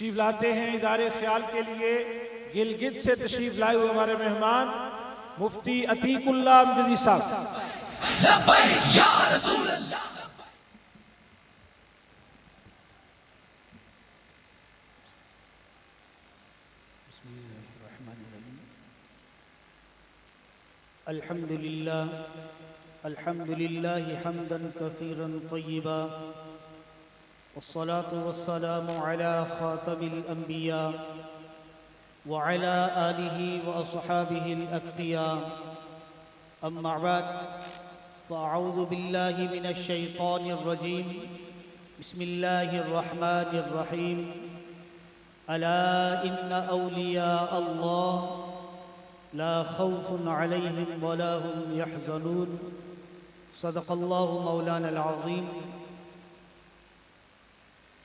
تشریف لاتے ہیں ادارے خیال کے لیے گلگت سے تشریف لائے ہوئے ہمارے مہمان مفتی عتیق اللہ امجدی صاحب. لبیک یا رسول اللہ. الحمد لله حمدا كثيرا طيبا والصلاة والسلام على خاتم الأنبياء وعلى آله وأصحابه الأتقياء. أما بعد فأعوذ بالله من الشيطان الرجيم. بسم الله الرحمن الرحيم. ألا إن أولياء الله لا خوف عليهم ولا هم يحزنون. صدق الله مولانا العظيم.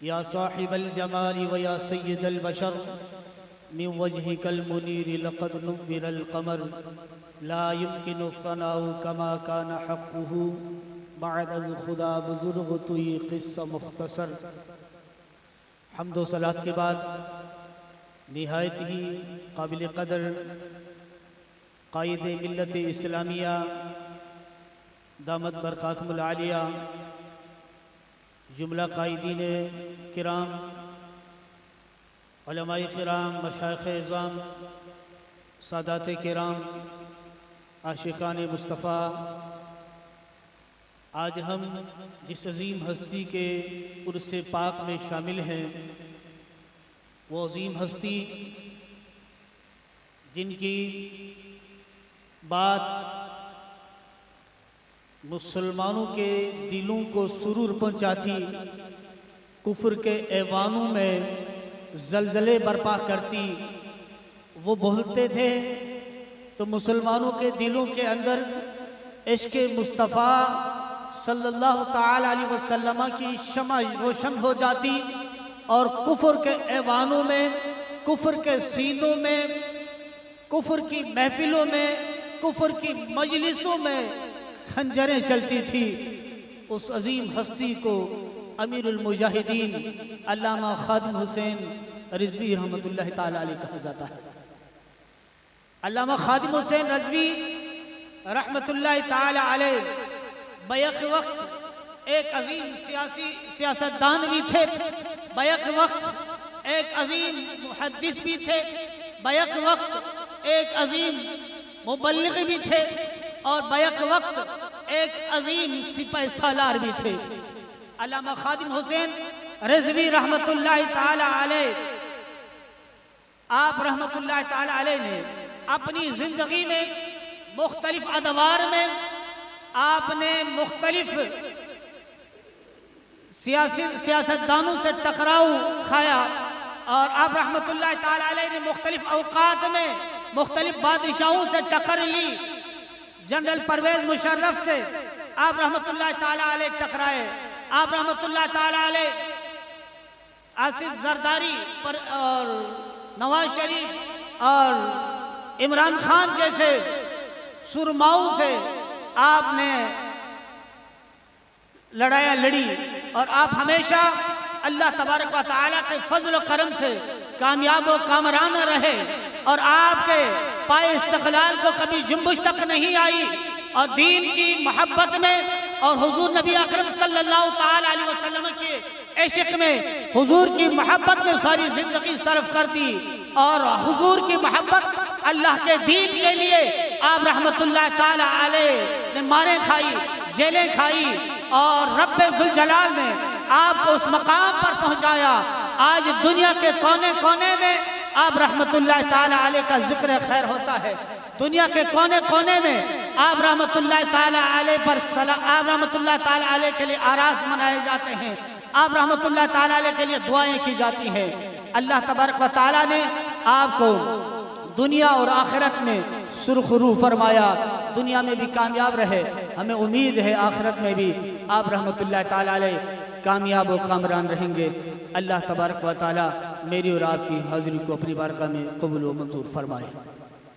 يا صاحب الجمال ويا سيد البشر من وجهك المنير لقد نبر القمر لا يمكن الثناء كما كان حقه بعد از خدا بزرگ توی قصہ مختصر. حمد و صلاۃ کے بعد نہایت ہی قابل قدر قائد ملت اسلامیہ دامت برکاتہم العالیہ، جملہ قائدین کرام، علماء کرام، مشائخ اعظام، سادات کرام، عاشقان مصطفیٰ، آج ہم جس عظیم ہستی کے عرس پاک میں شامل ہیں، وہ عظیم ہستی جن کی بات مسلمانوں کے دلوں کو سرور پہنچاتی، کفر کے ایوانوں میں زلزلے برپا کرتی. وہ بولتے تھے تو مسلمانوں کے دلوں کے اندر عشق مصطفیٰ صلی اللہ تعالی علیہ وسلم کی شمع روشن ہو جاتی، اور کفر کے ایوانوں میں، کفر کے سینوں میں، کفر کی محفلوں میں، کفر کی مجلسوں میں خنجریں چلتی تھی. اس عظیم ہستی کو امیر المجاہدین علامہ خادم حسین رضوی رحمۃ اللہ تعالی علیہ کہا جاتا ہے. علامہ خادم حسین رضوی رحمۃ اللہ تعالی علیہ بیک وقت ایک عظیم سیاستدان بھی تھے، بیک وقت ایک عظیم محدث بھی تھے، بیک وقت ایک عظیم مبلغ بھی تھے، اور بیک وقت ایک عظیم سپہ سالار بھی تھے. علامہ خادم حسین رضوی رحمۃ اللہ تعالی علیہ، آپ رحمۃ اللہ تعالی علیہ نے اپنی زندگی میں مختلف ادوار میں آپ نے مختلف سیاستدانوں سے ٹکراؤ کھایا، اور آپ رحمۃ اللہ تعالی علیہ نے مختلف اوقات میں مختلف بادشاہوں سے ٹکر لی. جنرل پرویز مشرف سے آپ رحمۃ اللہ تعالی علیہ ٹکرائے. آپ رحمۃ اللہ تعالی علیہ آصف زرداری پر اور نواز شریف اور عمران خان جیسے سرماؤں سے آپ نے لڑائیاں لڑی، اور آپ ہمیشہ اللہ تبارک و تعالیٰ کے فضل و کرم سے کامیاب و کامرانہ رہے، اور آپ کے پائے استقلال کو کبھی جنبش تک نہیں آئی، اور دین کی محبت میں اور حضور نبی اکرم صلی اللہ تعالی علیہ وسلم کے عشق میں، حضور کی محبت میں ساری زندگی صرف کر دی، اور حضور کی محبت اللہ کے دین کے لیے آپ رحمت اللہ تعالی علیہ نے ماریں کھائی، جیلیں کھائی، اور رب ذوالجلال نے آپ کو اس مقام پر پہنچایا. آج دنیا کے کونے کونے میں آپ رحمت اللہ تعالی علیہ کا ذکر خیر ہوتا ہے. دنیا کے کونے کونے میں آپ رحمت اللہ تعالی علیہ پر آپ رحمت اللہ تعالی علیہ کے لیے آراس منائے جاتے ہیں، آپ رحمت اللہ تعالی علیہ کے لیے دعائیں کی جاتی ہیں. اللہ تبارک و تعالی نے آپ کو دنیا اور آخرت میں سرخرو فرمایا، دنیا میں بھی کامیاب رہے. ہمیں امید ہے آخرت میں بھی آپ رحمت اللہ تعالی علیہ کامیاب و کامران رہیں گے. اللہ تبارک و تعالی میری اور آپ کی حاضری کو اپنی بارگاہ میں قبول و منظور فرمائے.